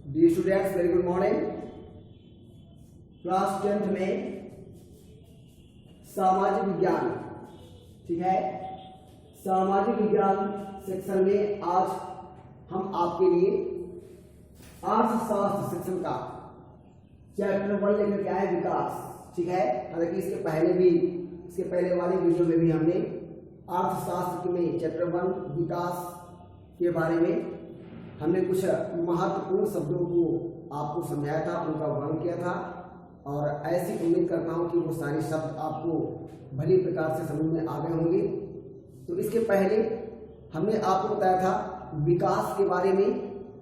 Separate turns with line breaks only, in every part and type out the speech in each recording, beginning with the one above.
Dear students, very good morning. Class 10th में सामाजिक विज्ञान, ठीक है, सामाजिक विज्ञान सेक्शन में आज हम आपके लिए अर्थशास्त्र सेक्शन का चैप्टर 1 लेकर के आए, विकास। ठीक है, हालांकि इसके पहले वाले वीडियो में भी हमने अर्थशास्त्र में चैप्टर 1 विकास के बारे में हमने कुछ महत्वपूर्ण शब्दों को आपको समझाया था, उनका वर्णन किया था, और ऐसी उम्मीद करता हूं कि वो सारे शब्द आपको भली प्रकार से समझ में आ गए होंगे। तो इसके पहले हमने आपको बताया था विकास के बारे में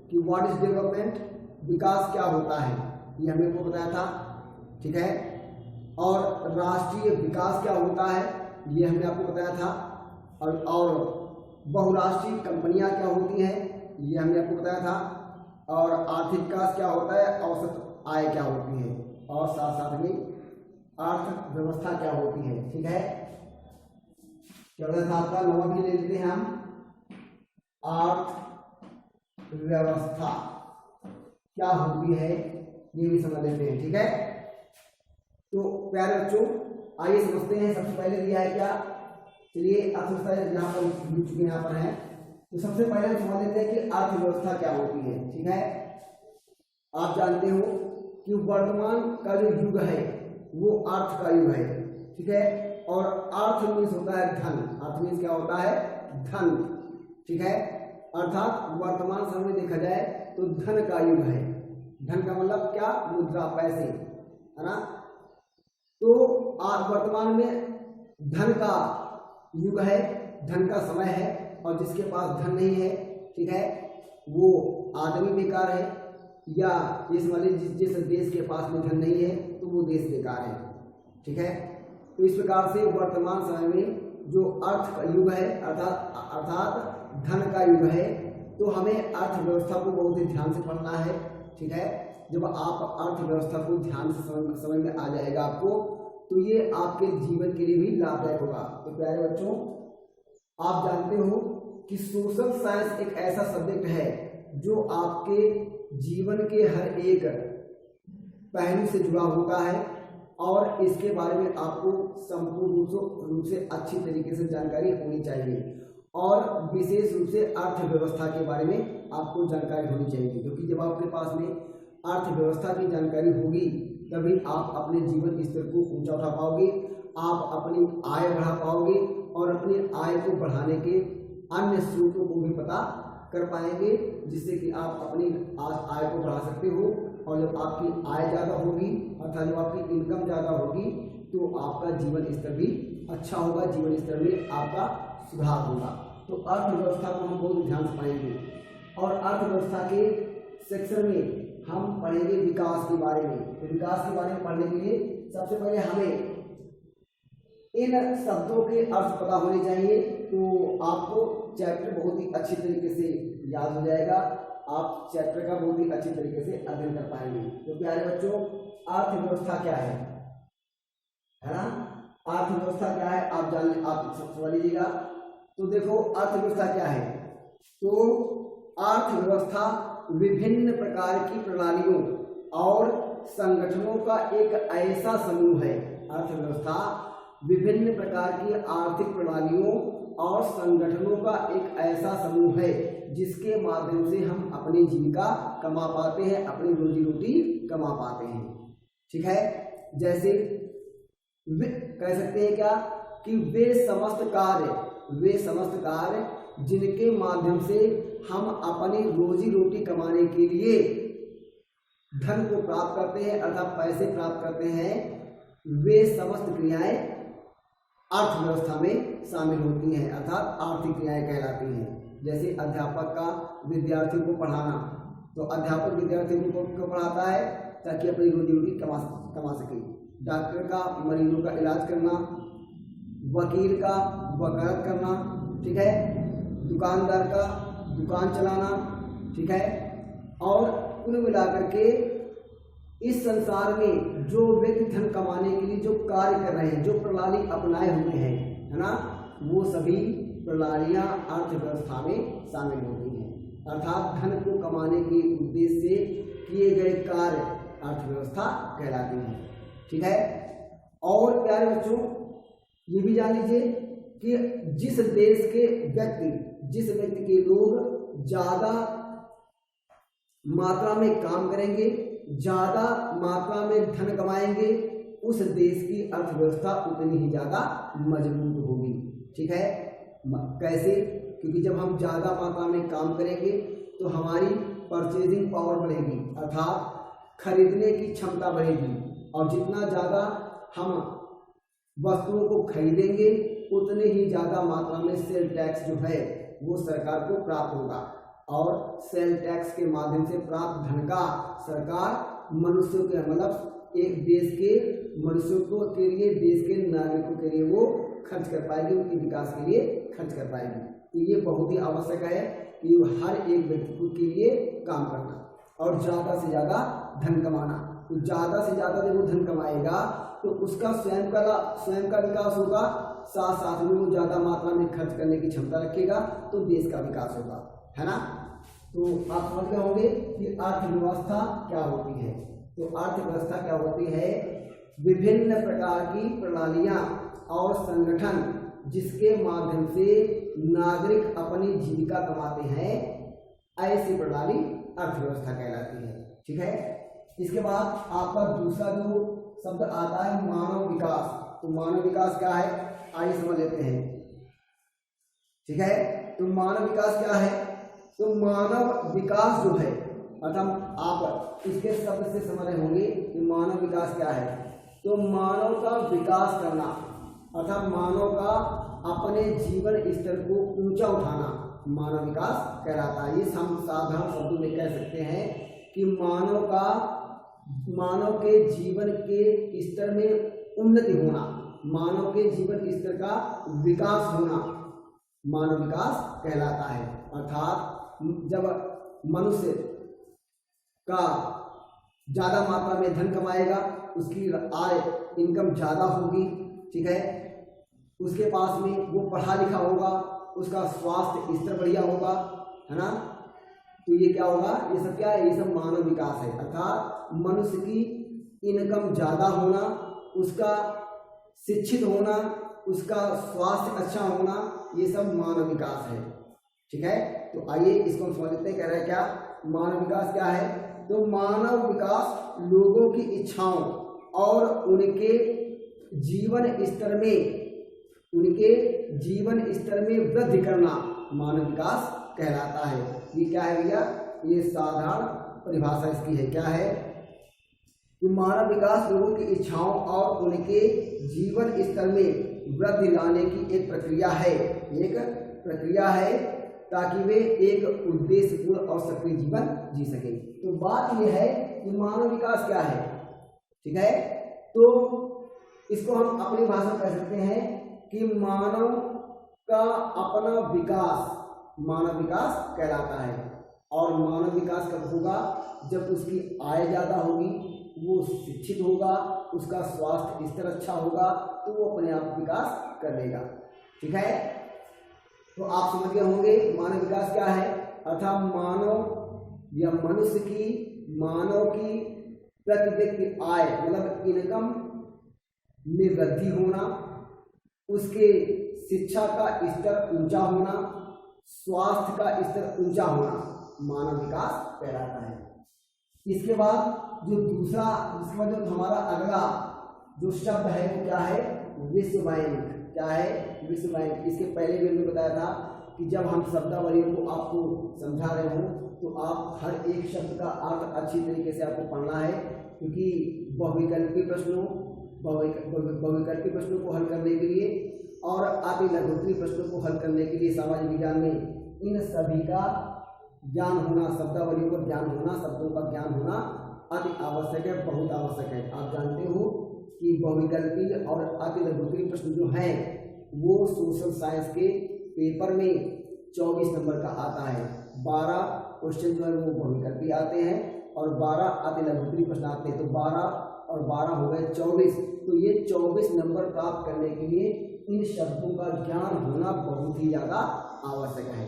कि व्हाट इज डेवलपमेंट, विकास क्या होता है, ये हमने आपको बताया था। ठीक है, और राष्ट्रीय विकास क्या होता है, ये हमने आपको बताया था, और बहुराष्ट्रीय कंपनियां क्या होती हैं, ये हमने आपको बताया था, और आर्थिक विकास क्या होता है, औसत आय क्या होती है, और साथ साथ में अर्थव्यवस्था क्या होती है। ठीक है, क्या बताया था आपका, नवा भी ले लेते हैं हम, अर्थव्यवस्था क्या होती है ये भी समझ लेते हैं। ठीक है, तो प्यारे बच्चों आइए समझते हैं। सबसे पहले दिया है क्या, चलिए अर्थव्यवस्था यहाँ पर यहाँ पर है, तो सबसे पहले हम समझ लेते हैं कि अर्थव्यवस्था क्या होती है। ठीक है, आप जानते हो कि वर्तमान का जो युग है वो अर्थ का युग है। ठीक है, और अर्थ मीन्स होता है धन, अर्थ मीन्स क्या होता है, धन। ठीक है, अर्थात वर्तमान समय में देखा जाए तो धन का युग है। धन का मतलब क्या, मुद्रा, पैसे, है ना। तो वर्तमान में धन का युग है, धन का समय है, और जिसके पास धन नहीं है, ठीक है, वो आदमी बेकार है, या ये समझ लीजिए जिस देश के पास में धन नहीं है तो वो देश बेकार है। ठीक है, तो इस प्रकार से वर्तमान समय में जो अर्थ का युग है, अर्थात धन का युग है, तो हमें अर्थव्यवस्था को बहुत ही ध्यान से पढ़ना है। ठीक है, जब आप अर्थव्यवस्था को ध्यान से समझ में आ जाएगा आपको, तो ये आपके जीवन के लिए भी लाभदायक होगा। तो प्यारे बच्चों, आप जानते हो कि सोशल साइंस एक ऐसा सब्जेक्ट है जो आपके जीवन के हर एक पहलू से जुड़ा होता है, और इसके बारे में आपको संपूर्ण रूप से अच्छी तरीके से जानकारी होनी चाहिए, और विशेष रूप से अर्थव्यवस्था के बारे में आपको जानकारी होनी चाहिए, क्योंकि जब आपके पास में अर्थव्यवस्था की जानकारी होगी तभी आप अपने जीवन स्तर को ऊंचा उठा पाओगे, आप अपनी आय बढ़ा पाओगे, और अपनी आय को बढ़ाने के अन्य स्रोतों को भी पता कर पाएंगे, जिससे कि आप अपनी आय को बढ़ा सकते हो। और जब आपकी आय ज़्यादा होगी, अर्थात जब आपकी इनकम ज़्यादा होगी, तो आपका जीवन स्तर भी अच्छा होगा, जीवन स्तर में आपका सुधार होगा। तो अर्थव्यवस्था को हम बहुत ध्यान से पढ़ेंगे, और अर्थव्यवस्था के सेक्शन में हम पढ़ेंगे विकास के बारे में। तो विकास के बारे में पढ़ने के लिए सबसे पहले हमें इन शब्दों के अर्थ पता होने चाहिए, तो आपको चैप्टर बहुत ही अच्छी तरीके से याद हो जाएगा, आप चैप्टर का बहुत ही अच्छी तरीके से अध्ययन कर पाएंगे। तो प्यारे बच्चों, अर्थव्यवस्था क्या है ना, अर्थव्यवस्था क्या है आप समझ लीजिएगा। तो देखो अर्थव्यवस्था क्या है, तो अर्थव्यवस्था विभिन्न प्रकार की प्रणालियों और संगठनों का एक ऐसा समूह है। अर्थव्यवस्था विभिन्न प्रकार की आर्थिक प्रणालियों और संगठनों का एक ऐसा समूह है जिसके माध्यम से हम अपनी जीविका कमा पाते हैं, अपनी रोजी रोटी कमा पाते हैं। ठीक है, जैसे कह सकते हैं क्या कि वे समस्त कार्य जिनके माध्यम से हम अपनी रोजी रोटी कमाने के लिए धन को प्राप्त करते हैं, अर्थात पैसे प्राप्त करते हैं, वे समस्त क्रियाएं अर्थव्यवस्था में शामिल होती हैं, अर्थात आर्थिक क्रियाएं कहलाती हैं। जैसे अध्यापक का विद्यार्थियों को पढ़ाना, तो अध्यापक विद्यार्थियों को क्यों पढ़ाता है, ताकि अपनी रोजी रोटी कमा सके। डॉक्टर का मरीजों का इलाज करना, वकील का वकालत करना, ठीक है, दुकानदार का दुकान चलाना, ठीक है, और कुल मिलाकर के इस संसार में जो व्यक्ति धन कमाने के लिए जो कार्य कर रहे हैं, जो प्रणाली अपनाए हुए हैं, है ना, वो सभी प्रणालियां अर्थव्यवस्था में शामिल होती हैं। अर्थात धन को कमाने के उद्देश्य से किए गए कार्य अर्थव्यवस्था कहलाती है। ठीक है। और प्यारे बच्चों ये भी जान लीजिए कि जिस देश के जिस व्यक्ति के लोग ज्यादा मात्रा में काम करेंगे, ज्यादा मात्रा में धन कमाएंगे, उस देश की अर्थव्यवस्था उतनी ही ज्यादा मजबूत होगी। ठीक है। कैसे? क्योंकि जब हम ज्यादा मात्रा में काम करेंगे तो हमारी परचेजिंग पावर बढ़ेगी, अर्थात खरीदने की क्षमता बढ़ेगी, और जितना ज़्यादा हम वस्तुओं को खरीदेंगे उतने ही ज़्यादा मात्रा में सेल टैक्स जो है वो सरकार को प्राप्त होगा, और सेल टैक्स के माध्यम से प्राप्त धन का सरकार मनुष्यों के मतलब एक देश के मनुष्यों को के लिए, देश के नागरिकों के लिए वो खर्च कर पाएगी, उनके विकास के लिए खर्च कर पाएगी। तो ये बहुत ही आवश्यक है कि हर एक व्यक्ति के लिए काम करना और ज़्यादा से ज़्यादा धन कमाना। तो ज़्यादा से ज़्यादा जब वो धन कमाएगा तो उसका स्वयं का विकास होगा, साथ साथ में वो ज़्यादा मात्रा में खर्च करने की क्षमता रखेगा तो देश का विकास होगा, है ना। तो आप समझ गए होंगे कि अर्थव्यवस्था क्या होती है। तो अर्थव्यवस्था क्या होती है? विभिन्न प्रकार की प्रणालियाँ और संगठन जिसके माध्यम से नागरिक अपनी जीविका कमाते हैं, ऐसी प्रणाली अर्थव्यवस्था कहलाती है। ठीक है। इसके बाद आपका दूसरा जो शब्द आता है मानव विकास। तो मानव विकास क्या है आइए समझ लेते हैं। ठीक है। तो मानव विकास क्या है? तो मानव विकास जो है, अर्थात आप इसके शब्द से समझ रहे होंगे कि मानव विकास क्या है। तो मानव का विकास करना, अर्थात मानव का अपने जीवन स्तर को ऊंचा उठाना मानव विकास कहलाता है। ये हम साधारण शब्दों में कह सकते हैं कि मानव के जीवन के स्तर में उन्नति होना, मानव के जीवन स्तर का विकास होना मानव विकास कहलाता है। अर्थात जब मनुष्य का ज़्यादा मात्रा में धन कमाएगा, उसकी आय इनकम ज़्यादा होगी। ठीक है। उसके पास में वो पढ़ा लिखा होगा, उसका स्वास्थ्य स्तर बढ़िया होगा, है ना। तो ये क्या होगा? ये सब क्या है? ये सब मानव विकास है। अर्थात मनुष्य की इनकम ज़्यादा होना, उसका शिक्षित होना, उसका स्वास्थ्य अच्छा होना, ये सब मानव विकास है। ठीक है। तो आइए इसको हम समझ लेते हैं। कह रहे हैं क्या मानव विकास क्या है? तो मानव विकास लोगों की इच्छाओं और उनके जीवन स्तर में वृद्धि करना मानव विकास कहलाता है। ये क्या है भैया? ये साधारण परिभाषा इसकी है। क्या है? कि मानव विकास लोगों की इच्छाओं और उनके जीवन स्तर में वृद्धि लाने की एक प्रक्रिया है ताकि वे एक उद्देश्यपूर्ण और सक्रिय जीवन जी सके। तो बात यह है कि मानव विकास क्या है। ठीक है। तो इसको हम अपनी भाषा में कह सकते हैं कि मानव का अपना विकास मानव विकास कहलाता है। और मानव विकास कब होगा? जब उसकी आय ज़्यादा होगी, वो शिक्षित होगा, उसका स्वास्थ्य स्तर अच्छा होगा, तो वो अपने आप विकास कर लेगा। ठीक है। तो आप समझ गए होंगे मानव विकास क्या है। अर्थात मानव या मनुष्य की प्रति व्यक्ति आय मतलब इनकम में वृद्धि होना, उसके शिक्षा का स्तर ऊंचा होना, स्वास्थ्य का स्तर ऊंचा होना मानव विकास कहलाता है। इसके बाद जो हमारा अगला जो शब्द है वो क्या है? विश्व बैंक। क्या है? विश्व बैंक। इसके पहले भी मैंने बताया था कि जब हम शब्दावलियों को आपको समझा रहे हो तो आप हर एक शब्द का अर्थ अच्छी तरीके से आपको पढ़ना है, क्योंकि बहुविकल्पी प्रश्नों को हल करने के लिए और अति लघुत्तरी प्रश्नों को हल करने के लिए सामाजिक विज्ञान में इन सभी का ज्ञान होना, शब्दावलियों का ज्ञान होना, शब्दों का ज्ञान होना अति आवश्यक है, बहुत आवश्यक है। आप जानते हो कि बहुविकल्पी और अति लघुत्तरी प्रश्न जो हैं वो सोशल साइंस के पेपर में 24 नंबर का आता है। 12 क्वेश्चन जो है वो बहुविकल्पी आते हैं और 12 अति लघुत्तरी प्रश्न आते हैं। तो 12 और 12 हो गए 24। तो ये 24 नंबर प्राप्त करने के लिए इन शब्दों का ज्ञान होना बहुत ही ज़्यादा आवश्यक है।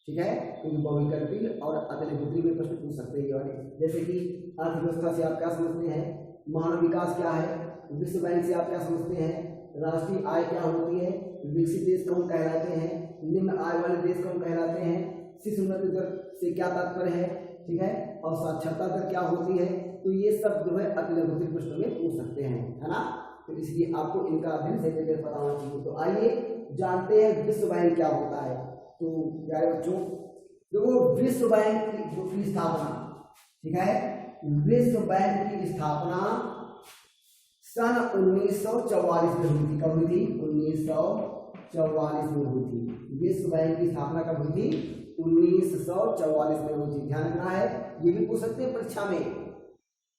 ठीक है, क्योंकि बहुविकल्पी और अतिलिखित में प्रश्न पूछ सकते हैं ये वाले। जैसे कि अर्थव्यवस्था से आप क्या समझते हैं, मानव विकास क्या है, विश्व बैंक से आप क्या समझते हैं, राष्ट्रीय आय क्या होती है, विकसित देश कौन कहलाते हैं, निम्न आय वाले देश कौन कहलाते हैं, शिशु मृत्यु दर से क्या तात्पर्य है, ठीक है, और साक्षरता दर क्या होती है। तो ये सब जो है अतिलिखित प्रश्नों में पूछ सकते हैं, है ना। तो इसलिए आपको इनका अध्ययन से लेकर पता होना चाहिए। तो आइए जानते हैं विश्व बैंक क्या होता है। तो प्यारे बच्चों, देखो विश्व बैंक की स्थापना, ठीक है, विश्व बैंक की स्थापना सन 1944 में हुई थी। कब हुई थी? 1944 में हुई थी। विश्व बैंक की स्थापना कब हुई थी? 1944 में हुई थी। ध्यान रखना है, ये भी पूछ सकते हैं परीक्षा में,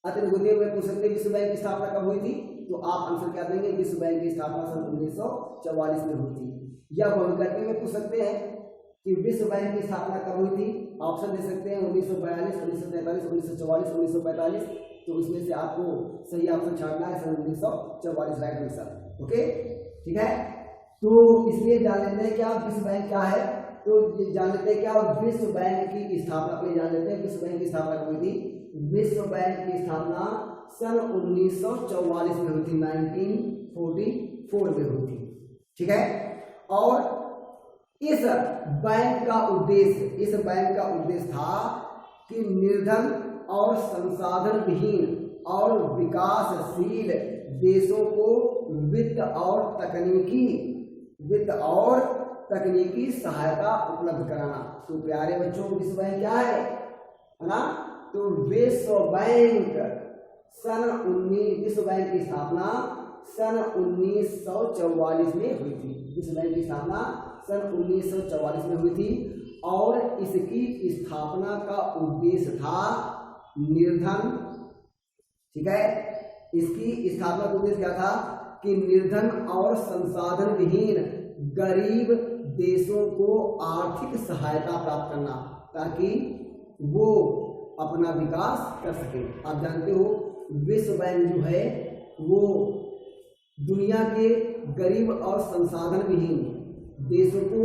अतिलिखित में पूछ सकते हैं विश्व बैंक की स्थापना कब हुई थी। तो आप आंसर क्या देंगे? विश्व बैंक की स्थापना सन 1944 में हुई थी। या बहुविकल्पी में पूछ सकते हैं कि विश्व बैंक की स्थापना कब हुई थी। ऑप्शन दे सकते हैं 1942, 1943, 1944, 1945। तो इसमें से आपको सही ऑप्शन छाड़ना है सन 1944, राइट आंसर। ओके, ठीक है। तो इसलिए जान लेते हैं क्या विश्व बैंक क्या है। तो ये जान लेते हैं क्या विश्व बैंक की स्थापना, अपने जान लेते हैं विश्व बैंक की स्थापना कब हुई थी। विश्व बैंक की स्थापना सन 1944 में हुई थी, 1944 में हुई थी, ठीक है। और इस बैंक का उद्देश्य था कि निर्धन और संसाधन विहीन और विकासशील देशों को वित्त और तकनीकी सहायता उपलब्ध कराना। तो प्यारे बच्चों, विश्व बैंक क्या है ना। तो विश्व बैंक की स्थापना सन 1944 में हुई थी। विश्व बैंक की स्थापना सन 1944 में हुई थी और इसकी स्थापना का उद्देश्य था निर्धन, ठीक है। इसकी स्थापना का उद्देश्य क्या था कि निर्धन और संसाधन विहीन गरीब देशों को आर्थिक सहायता प्राप्त करना, ताकि वो अपना विकास कर सके। आप जानते हो विश्व बैंक जो है वो दुनिया के गरीब और संसाधन विहीन देशों को,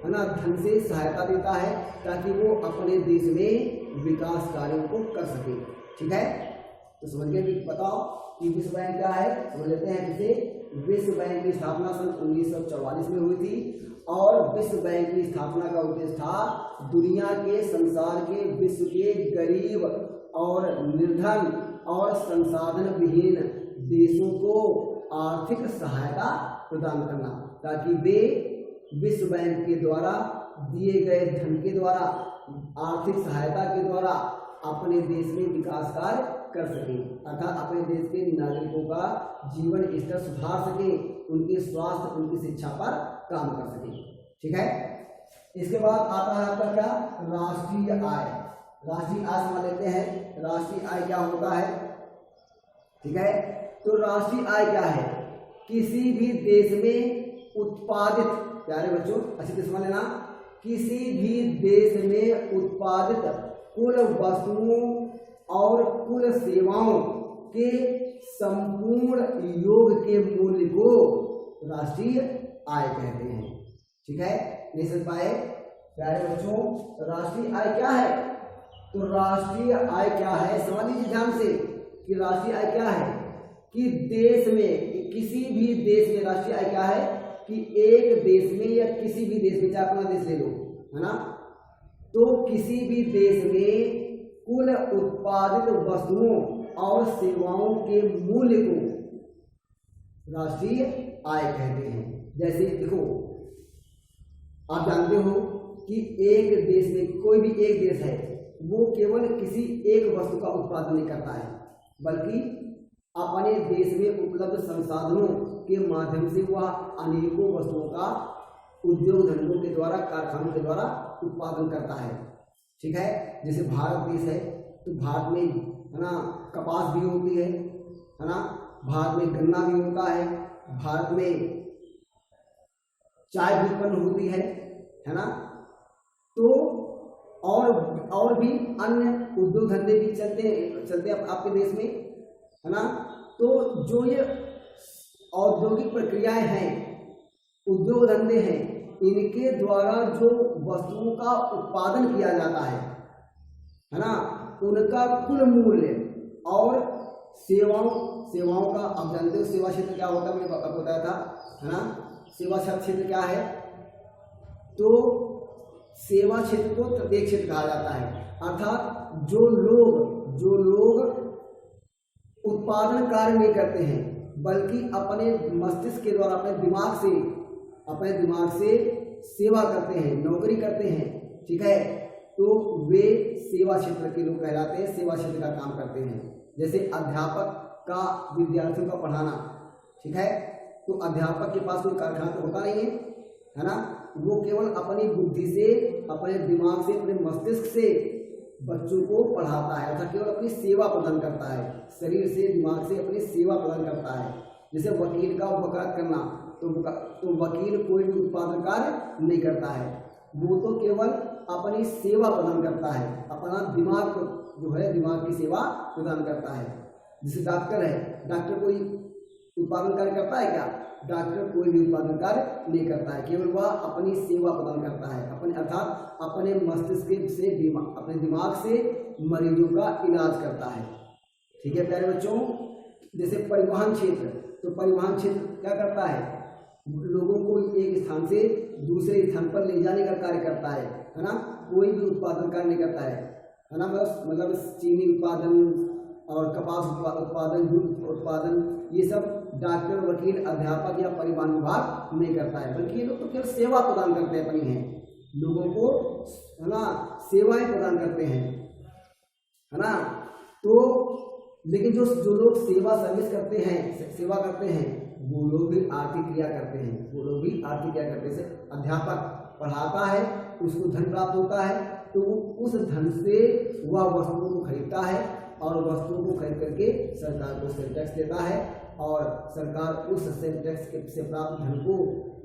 है ना, धन से सहायता देता है ताकि वो अपने देश में विकास कार्यों को कर सके, ठीक है। तो समझ गए, बताओ कि विश्व बैंक क्या है, समझ लेते हैं इसे। विश्व बैंक की स्थापना सन 1944 में हुई थी और विश्व बैंक की स्थापना का उद्देश्य था दुनिया के, संसार के, विश्व के गरीब और निर्धन और संसाधन विहीन देशों को आर्थिक सहायता प्रदान करना, ताकि वे विश्व बैंक के द्वारा दिए गए धन के द्वारा, आर्थिक सहायता के द्वारा अपने देश में विकास कार्य कर सके, अर्थात अपने देश के नागरिकों का जीवन स्तर सुधार सके, उनके स्वास्थ्य, उनकी शिक्षा पर काम कर सके, ठीक है। इसके बाद आता है आपका क्या, राष्ट्रीय आय। राष्ट्रीय आय समझ लेते हैं, राष्ट्रीय आय क्या होता है, ठीक है। तो राष्ट्रीय आय क्या है, किसी भी देश में उत्पादित, प्यारे बच्चों अच्छे से समझ लेना, किसी भी देश में उत्पादित कुल वस्तुओं और कुल सेवाओं के संपूर्ण योग के मूल्य को राष्ट्रीय आय कहते हैं, ठीक है। नहीं समझ पाए प्यारे बच्चों, राष्ट्रीय आय क्या है। तो राष्ट्रीय आय क्या है, समझ लीजिए ध्यान से कि राष्ट्रीय आय क्या है कि देश में, किसी भी देश में राष्ट्रीय आय क्या है कि एक देश में या किसी भी देश में, चाहे अपना देश ले लो, है ना, तो किसी भी देश में कुल उत्पादित वस्तुओं और सेवाओं के मूल्य को राष्ट्रीय आय कहते हैं। जैसे देखो, आप जानते हो कि एक देश में, कोई भी एक देश है, वो केवल किसी एक वस्तु का उत्पादन नहीं करता है, बल्कि अपने देश में उपलब्ध संसाधनों के माध्यम से वह अनेकों वस्तुओं का उद्योग धंधों के द्वारा, कारखानों के द्वारा उत्पादन करता है, ठीक है। जैसे भारत देश है तो भारत में, है ना, कपास भी होती है ना, भारत में गन्ना भी होता है, भारत में चाय भी उत्पन्न होती है ना। तो और भी अन्य उद्योग धंधे भी चलते आपके देश में, है ना। तो जो ये औद्योगिक प्रक्रियाएं हैं, उद्योग धंधे हैं, इनके द्वारा जो वस्तुओं का उत्पादन किया जाता है ना, उनका कुल मूल्य और सेवाओं का, आप जानते हो सेवा क्षेत्र क्या होता है, मैंने आपको बताया था, है ना। सेवा क्षेत्र क्या है, तो सेवा क्षेत्र को प्रत्येक क्षेत्र कहा जाता है, अर्थात जो लोग उत्पादन कार्य नहीं करते हैं बल्कि अपने मस्तिष्क के द्वारा अपने दिमाग से सेवा करते हैं, नौकरी करते हैं, ठीक है, तो वे सेवा क्षेत्र के लोग कहलाते हैं, सेवा क्षेत्र का काम करते हैं। जैसे अध्यापक का विद्यार्थियों का पढ़ाना, ठीक है, तो अध्यापक के पास कोई कारखाना तो होता नहीं है ना, वो केवल अपनी बुद्धि से, अपने दिमाग से, अपने मस्तिष्क से बच्चों को पढ़ाता है, अर्थात केवल अपनी सेवा प्रदान करता है, शरीर से दिमाग से अपनी सेवा प्रदान करता है। जैसे वकील का वकालत करना, तो वकील कोई भी उत्पादन कार्य नहीं करता है, वो तो केवल अपनी सेवा प्रदान करता है, अपना दिमाग जो है दिमाग की सेवा प्रदान करता है। जैसे डॉक्टर है, डॉक्टर कोई उत्पादन कार्य करता है क्या, डॉक्टर कोई भी उत्पादन कार्य नहीं करता है, केवल वह अपनी सेवा प्रदान करता है, अर्थात अपने मस्तिष्क से, अपने दिमाग से मरीजों का इलाज करता है, ठीक है प्यारे बच्चों। जैसे परिवहन क्षेत्र, तो परिवहन क्षेत्र क्या करता है, लोगों को एक स्थान से दूसरे स्थान पर ले जाने का कार्य करता है ना, कोई भी उत्पादन कार्य नहीं करता है ना, मतलब चीनी उत्पादन और कपास उत्पादन, दूध उत्पादन, ये सब डॉक्टर, वकील, अध्यापक या परिवहन विभाग नहीं करता है, बल्कि ये लोग तो केवल सेवा प्रदान करते हैं, अपनी है लोगों को, है ना, सेवाएं प्रदान करते हैं, है ना। तो लेकिन जो लोग सेवा सर्विस करते हैं, सेवा करते हैं, वो लोग भी आर्थिक क्रिया करते हैं, जैसे अध्यापक पढ़ाता है, उसको धन प्राप्त होता है, तो वो उस धन से वह वस्तुओं को खरीदता है और वस्तुओं को खरीद करके सरकार को सेल टैक्स देता है और सरकार उस सेल टैक्स से प्राप्त धन को,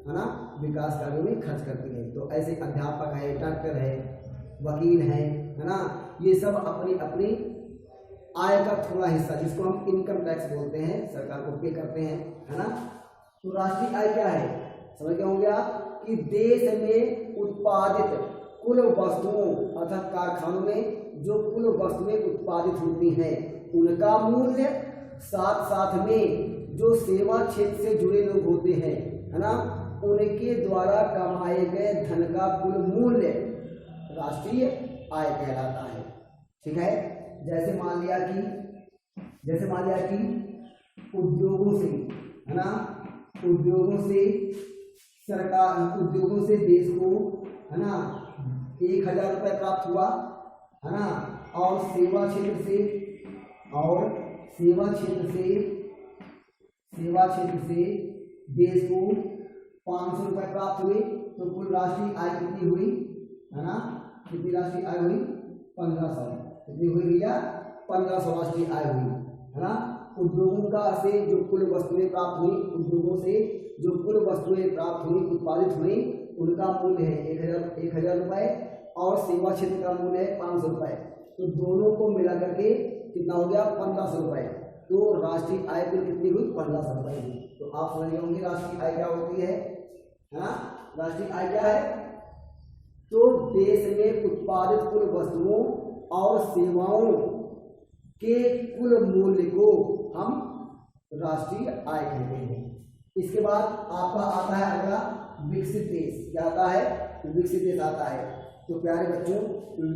है ना, विकास कार्यों में खर्च करती है। तो ऐसे अध्यापक है, डॉक्टर है, वकील है ना, ये सब अपनी अपनी आय का थोड़ा हिस्सा, जिसको हम इनकम टैक्स बोलते हैं, सरकार को पे करते हैं, है ना। तो राष्ट्रीय आय क्या है, समझ गए होंगे आप, कि देश में उत्पादित कुल वस्तुओं, अर्थात कारखानों में जो कुल वस्तुएं उत्पादित होती हैं उनका मूल्य, साथ साथ में जो सेवा क्षेत्र से जुड़े लोग होते हैं, है ना, उनके द्वारा कमाए गए धन का कुल मूल्य राष्ट्रीय आय कहलाता है, ठीक है। जैसे मान लिया कि उद्योगों से, है ना, उद्योगों से देश को, है ना, 1000 रुपये प्राप्त हुआ, है ना, और सेवा क्षेत्र से देश को 500 रुपये प्राप्त हुए, तो कुल राष्ट्रीय आय कितनी हुई, है ना, कितनी राष्ट्रीय आय हुई, 1500, कितनी हुई भैया, 1500 राष्ट्रीय आय हुई, है ना। उद्योगों का से जो कुल वस्तुएं प्राप्त हुई, उत्पादित हुई, उनका मूल्य है 1000 रुपये और सेवा क्षेत्र का मूल्य है 500 रुपये, तो दोनों को मिला करके कितना हो गया, 1500 रुपये। तो राष्ट्रीय आय कुल कितनी हुई, 1500 रुपये हुई। तो आप समझ गए होंगे राष्ट्रीय आय क्या होती है ना। राष्ट्रीय आय क्या है, तो देश में उत्पादित कुल वस्तुओं और सेवाओं के कुल मूल्य को हम राष्ट्रीय आय कहते हैं। इसके बाद आपका आता है अगला विकसित देश, क्या आता है, विकसित देश आता है। तो प्यारे बच्चों,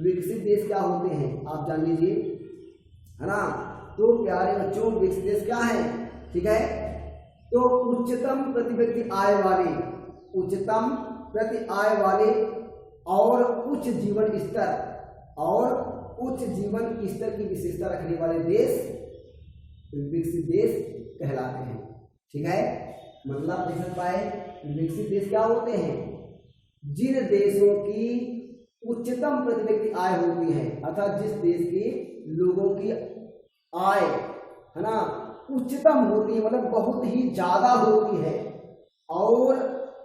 विकसित देश क्या होते हैं आप जान लीजिए, है ना। तो प्यारे बच्चों, विकसित देश क्या है, ठीक है, तो उच्चतम प्रति व्यक्ति आय वाले और उच्च जीवन स्तर की विशेषता रखने वाले देश विकसित देश कहलाते हैं, ठीक है। मतलब देख सकता है विकसित देश क्या होते हैं, जिन देशों की उच्चतम प्रति व्यक्ति आय होती है, अर्थात जिस देश के लोगों की आय, है ना, उच्चतम होती है, मतलब बहुत ही ज्यादा होती है और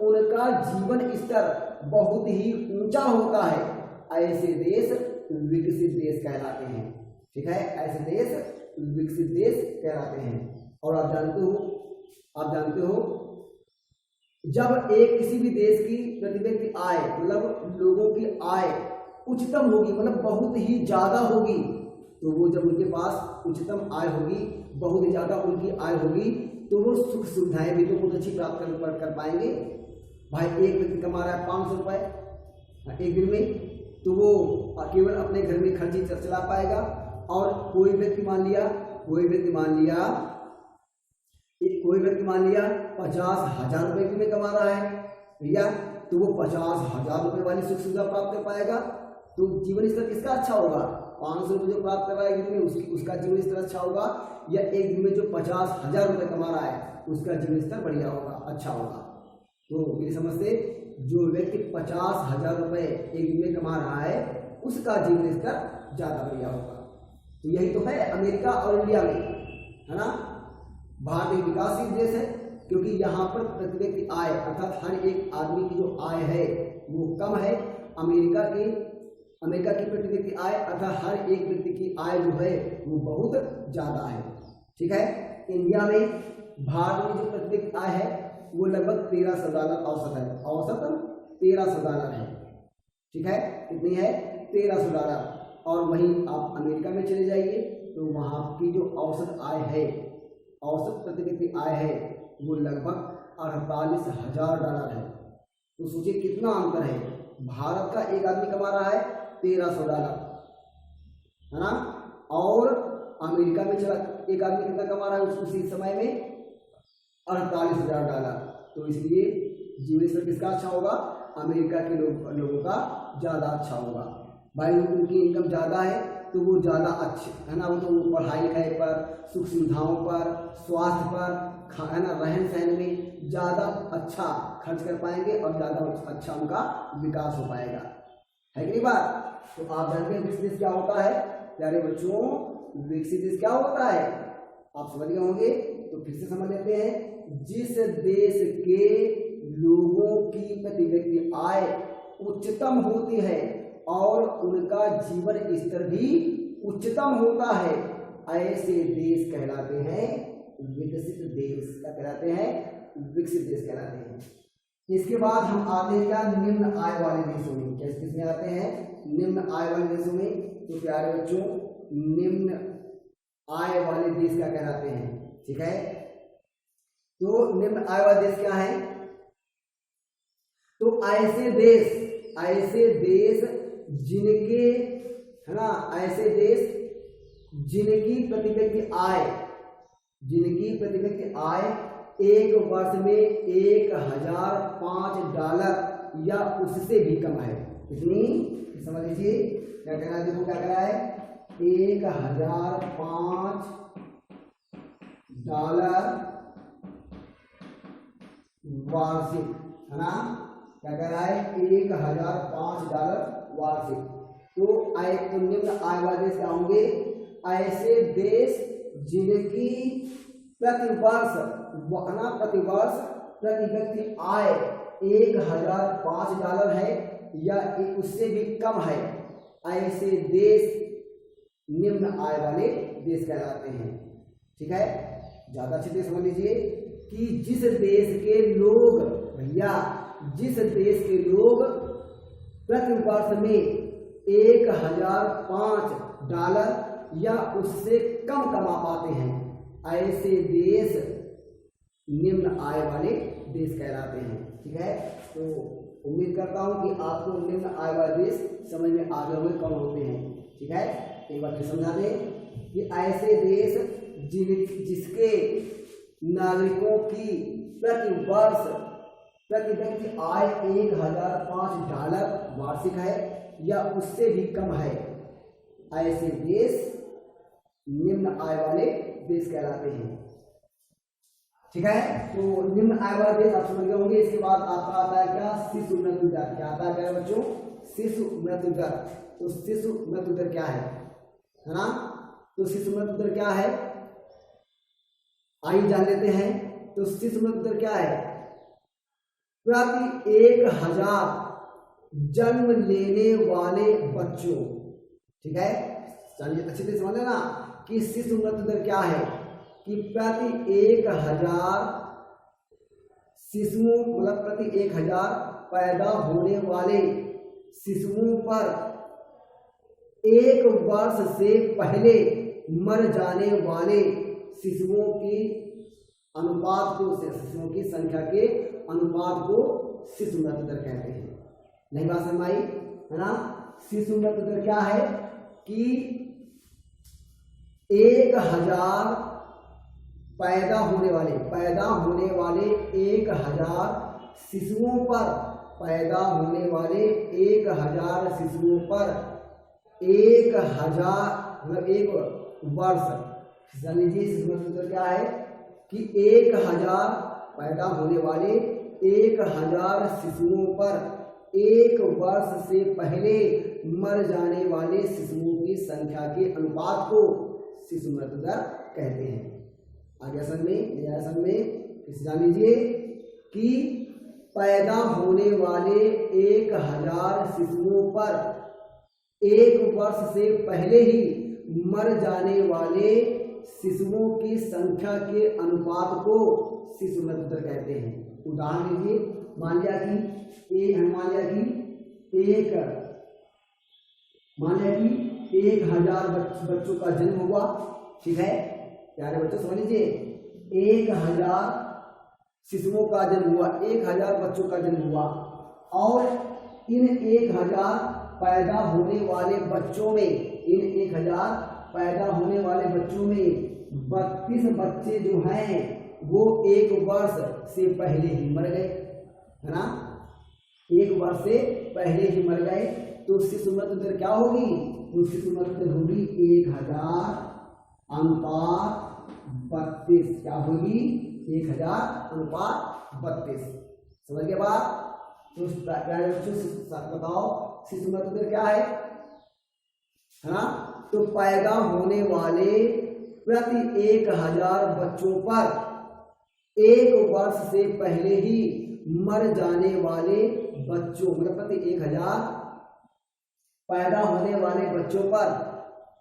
उनका जीवन स्तर बहुत ही ऊंचा होता है, ऐसे देश विकसित देश कहलाते हैं, ठीक है। ऐसे देश विकसित देश कहलाते हैं। और आप जानते हो जब एक किसी भी देश की प्रति व्यक्ति आय मतलब लोगों की आय उच्चतम होगी, मतलब बहुत ही ज्यादा होगी, तो वो जब उनके पास उच्चतम आय होगी, बहुत ही ज्यादा उनकी आय होगी, तो वो सुख सुविधाएं भी तो बहुत अच्छी प्राप्त कर पाएंगे। भाई एक व्यक्ति कमा रहा है 500 रुपए एक दिन में, तो वो केवल अपने घर में खर्ची चला पाएगा। और कोई व्यक्ति मान लिया 50,000 रुपए की में कमा रहा है भैया, तो वो 50,000 रुपए वाली सुख सुविधा प्राप्त कर पाएगा। तो जीवन स्तर किसका अच्छा होगा? 500 रुपये जो प्राप्त कर रहा है एक दिन में उसका जीवन स्तर अच्छा होगा, या एक दिन में जो 50,000 रुपये कमा रहा है उसका जीवन स्तर बढ़िया होगा, अच्छा होगा। तो मेरी समझ से जो व्यक्ति 50,000 रुपये एक दिन में कमा रहा है उसका जीवन स्तर ज्यादा बढ़िया होगा। तो यही तो है अमेरिका और इंडिया में, है ना। भारत एक विकासशील देश है क्योंकि यहाँ पर प्रति व्यक्ति आय अर्थात हर एक आदमी की जो आय है वो कम है। अमेरिका की प्रति व्यक्ति आय अर्थात हर एक व्यक्ति की आय जो है वो बहुत ज्यादा है। ठीक है। इंडिया में भारत में जो प्रति व्यक्ति आय है वो लगभग 1300 डॉलर औसत है, औसत 1300 डॉलर है। ठीक है, कितनी है? 1300 डॉलर। और वहीं आप अमेरिका में चले जाइए तो वहाँ की जो औसत आय है, औसत प्रति व्यक्ति आय है वो लगभग 48,000 डॉलर है। तो सोचिए कितना अंतर है। भारत का एक आदमी कमा रहा है 1300 डॉलर, है ना, और अमेरिका में चला एक आदमी कितना कमा रहा है उसी समय में 48,000 डॉलर। तो इसलिए जीवन स्तर किसका अच्छा होगा? अमेरिका के लोगों का ज़्यादा अच्छा होगा। भाई उनकी इनकम ज़्यादा है तो वो ज़्यादा अच्छे, है ना, वो तो पढ़ाई लिखाई पर, सुख सुविधाओं पर, स्वास्थ्य पर, है ना, रहन सहन में ज़्यादा अच्छा खर्च कर पाएंगे और ज़्यादा अच्छा उनका विकास हो पाएगा, है कि नहीं बात। तो आप जानते हैं विकसित देश क्या होता है प्यारे बच्चों? विकसित देश क्या होता है आप समझ गए होंगे, तो फिर से समझ लेते हैं। जिस देश के लोगों की प्रति व्यक्ति आय उच्चतम होती है और उनका जीवन स्तर भी उच्चतम होता है, ऐसे देश कहलाते हैं विकसित देश। क्या कहलाते हैं? विकसित देश कहलाते हैं। इसके बाद हम आते हैं क्या? निम्न आय वाले देशों में। क्या किसमें आते हैं? निम्न आय वाले देशों में। तो प्यारे बच्चों निम्न आय वाले देश क्या कहलाते हैं? ठीक है, तो निम्न आय वाले देश क्या है? तो ऐसे देश जिनके, है ना, ऐसे देश जिनकी प्रति व्यक्ति आय एक वर्ष में 1005 डॉलर या उससे भी कम है। कितनी? समझ लीजिए क्या कह रहा है, देखो क्या कह रहा है, 1005 डॉलर वार्षिक, है ना, क्या कह रहा है, 1005 डॉलर वार्षिक। तो निम्न आय वाले देश क्या होंगे? ऐसे देश जिनकी प्रतिवर्ष प्रति व्यक्ति आय 1005 डॉलर है या उससे भी कम है, ऐसे देश निम्न आय वाले देश कहलाते हैं। ठीक है, ज्यादा अच्छे से समझ लीजिए कि जिस देश के लोग प्रति वर्ष में 1005 डॉलर या उससे कम कमा पाते हैं, ऐसे देश निम्न आय वाले देश कहलाते हैं। ठीक है, तो उम्मीद करता हूं कि आपको निम्न आय वाले देश समझ में आ गए होंगे कौन होते हैं। ठीक है, एक बार फिर समझा दें कि ऐसे देश जिसके नागरिकों की प्रति व्यक्ति आय 1005 डॉलर वार्षिक है या उससे भी कम है, ऐसे देश निम्न आय वाले देश कहलाते हैं। ठीक है, तो निम्न आय वाले देश आप समझ गए होंगे। इसके बाद आपका आता है क्या? शिशु मृत्यु दर। क्या आता है क्या बच्चों? शिशु मृत्यु दर। तो शिशु मृत्यु दर क्या है ना, तो शिशु मृत्यु दर क्या है आइए जान लेते हैं। तो शिशु मृत्यु दर क्या है? प्रति 1000 जन्म लेने वाले बच्चों। ठीक है, चलिए अच्छे से समझ लेना कि शिशु मृत्यु दर क्या है कि प्रति 1000 शिशुओं मतलब प्रति 1000 पैदा होने वाले शिशुओं पर 1 वर्ष से पहले मर जाने वाले शिशुओं की अनुपात को, शिशुओं की संख्या के अनुपात को शिशु मृत्यु दर कहते हैं। नहीं बात समझ आई है ना। शिशु मृत्यु दर क्या है कि 1000 पैदा होने वाले 1000 शिशुओं पर, पैदा होने वाले 1000 शिशुओं पर 1000 मतलब 1 वर्ष, जान लीजिए शिशु मृत्यु दर क्या है कि 1000 पैदा होने वाले 1000 शिशुओं पर 1 वर्ष से पहले मर जाने वाले शिशुओं की संख्या के अनुपात को शिशु मृत्यु दर कहते हैं। आगे समझ में इसे जान लीजिए कि पैदा होने वाले 1000 शिशुओं पर 1 वर्ष से पहले ही मर जाने वाले शिशुओं की संख्या के अनुपात को शिशु मृत्यु दर कहते हैं। उदाहरण लीजिए, मान लिया कि 1000 बच्चों का जन्म हुआ, ठीक है प्यारे बच्चों समझ लीजिए, 1000 शिशुओं का जन्म हुआ, 1000 बच्चों का जन्म हुआ और इन 1000 पैदा होने वाले बच्चों में, इन 1000 पैदा होने वाले बच्चों में 32 बच्चे जो हैं वो 1 वर्ष से पहले ही मर गए, है ना। 1 वर्ष से पहले ही मर गए तो शिशु मृत्यु दर क्या होगी? तो शिशु मृत्यु दर होगी 1000 अनुपात 32। क्या होगी? 1000 अनुपात 32। समझ के बाद तो बताओ शिशु मृत्यु दर क्या है ना। तो पैदा होने वाले प्रति 1000 बच्चों पर 1 वर्ष से पहले ही मर जाने वाले बच्चों, मतलब प्रति 1000 पैदा होने वाले बच्चों पर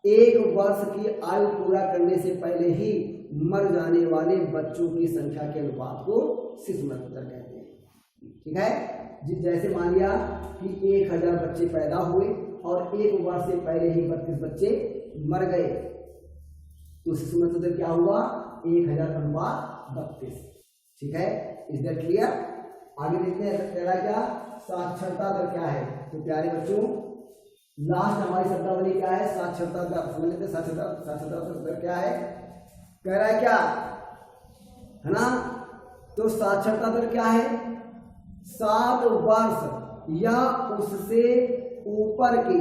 1 वर्ष की आयु पूरा करने से पहले ही मर जाने वाले बच्चों की संख्या के अनुपात को शिशु मृत्यु दर कहते हैं। ठीक है, जैसे मान लिया कि 1000 बच्चे पैदा हुए और 1 वर्ष से पहले ही 32 बच्चे मर गए तो शिशु मृत्यु दर क्या हुआ? 1000 अनुपात 32। ठीक है, इज दैट क्लियर? आगे देखते हैं पहला क्या, साक्षरता दर क्या है। तो प्यारे बच्चों लास्ट हमारी शब्दावली क्या है? साक्षरता दर। समझ लेते साक्षरता दर क्या है? कह रहा है क्या, है ना। तो साक्षरता दर क्या है? 7 वर्ष या उससे ऊपर की,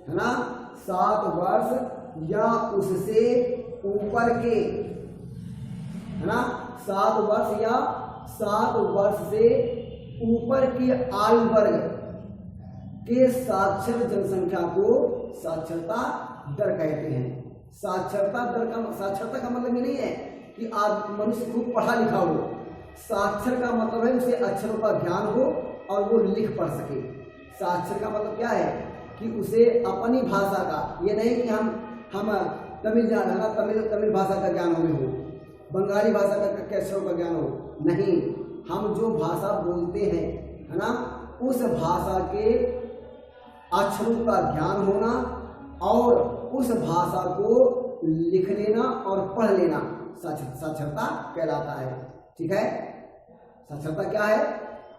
है ना, 7 वर्ष या उससे ऊपर के, है ना, 7 वर्ष या 7 वर्ष से ऊपर की आयु वर्ग के साक्षर जनसंख्या को साक्षरता दर कहते हैं। साक्षरता का मतलब ये नहीं है कि आज मनुष्य खूब पढ़ा लिखा हो। साक्षर का मतलब है उसे अक्षरों का ज्ञान हो और वो लिख पढ़ सके। साक्षर का मतलब क्या है कि उसे अपनी भाषा का, ये नहीं कि हम तमिल जान, है ना, तमिल भाषा का ज्ञान हमें हो, बंगाली भाषा का अक्षरों का ज्ञान हो, नहीं, हम जो भाषा बोलते हैं, है ना, उस भाषा के अक्षरों का ज्ञान होना और उस भाषा को लिख लेना और पढ़ लेना साक्षरता कहलाता है। ठीक है, साक्षरता क्या है?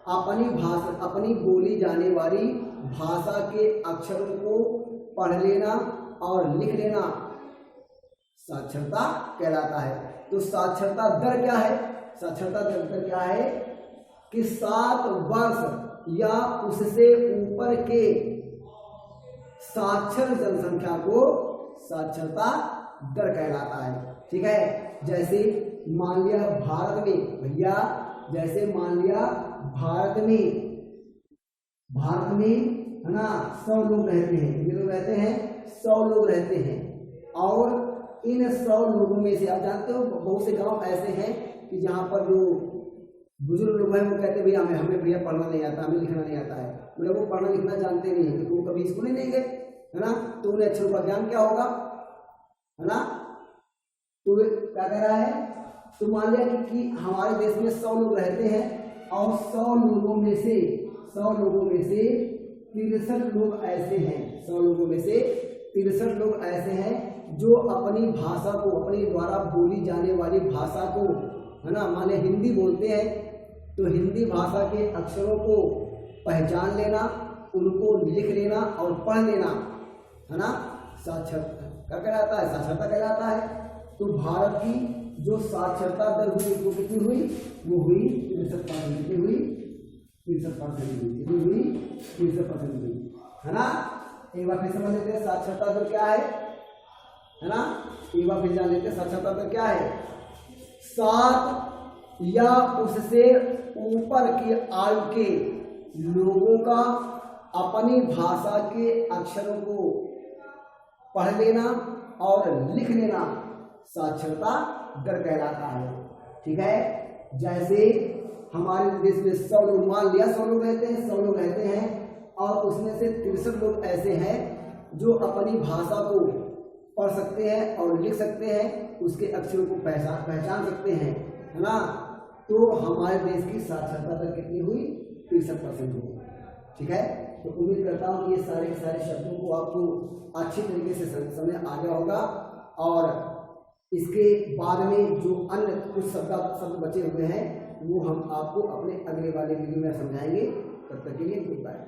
अपनी भाषा, अपनी बोली जाने वाली भाषा के अक्षरों को पढ़ लेना और लिख लेना साक्षरता कहलाता है। तो साक्षरता दर क्या है? साक्षरता दर क्या है कि 7 वर्ष या उससे ऊपर के साक्षर जनसंख्या को साक्षरता दर कहलाता है। ठीक है, जैसे मान लिया भारत में, भैया जैसे मान लिया भारत में है ना 100 लोग रहते हैं, कितने लोग रहते हैं? 100 लोग रहते हैं और इन 100 लोगों में से आप जानते हो बहुत से गांव ऐसे हैं कि जहाँ पर जो बुजुर्ग लोग हैं वो कहते हैं भैया हमें भैया पढ़ना नहीं आता, हमें लिखना नहीं आता है, मतलब वो पढ़ना लिखना जानते नहीं है, तो वो कभी स्कूल ही नहीं गए, है ना, तो उन्हें अक्षरों का ज्ञान क्या होगा, है ना। तो क्या कह रहा है? तो मान लिया कि हमारे देश में 100 लोग रहते हैं और 100 लोगों में से 63 लोग ऐसे हैं, 100 लोगों में से 63 लोग ऐसे हैं जो अपनी भाषा को, अपनी द्वारा बोली जाने वाली भाषा को, है ना, माने हिंदी बोलते हैं तो हिंदी भाषा के अक्षरों को पहचान लेना, उनको लिख लेना और पढ़ लेना, है ना, साक्षरता क्या कहलाता है, साक्षरता कहलाता है। तो भारत की जो साक्षरता दर हुई वो कितनी हुई, वो हुई 63%, कितनी हुई 63% हुई, 63% हुई, है ना। एक बार फिर समझ लेते हैं साक्षरता दर क्या है ना, एक बार फिर जान लेते हैं साक्षरता दर क्या है। 7 या उससे ऊपर की आयु के लोगों का अपनी भाषा के अक्षरों को पढ़ लेना और लिख लेना साक्षरता दर कहलाता है। ठीक है, जैसे हमारे देश में 100 लोग, मान लिया 100 लोग रहते हैं, 100 लोग रहते हैं और उसमें से 63 लोग ऐसे हैं जो अपनी भाषा को पढ़ सकते हैं और लिख सकते हैं, उसके अक्षरों को पहचान सकते हैं, है ना। तो हमारे देश की साक्षरता दर कितनी हुई, 63% हुई। ठीक है, तो उम्मीद करता हूँ कि ये सारे के सारे शब्दों को आपको अच्छी तरीके से समझ आ गया होगा और इसके बाद में जो अन्य कुछ शब्द बचे हुए हैं वो हम आपको अपने अगले वाले वीडियो में समझाएंगे। तब तक के लिए गुड बाय।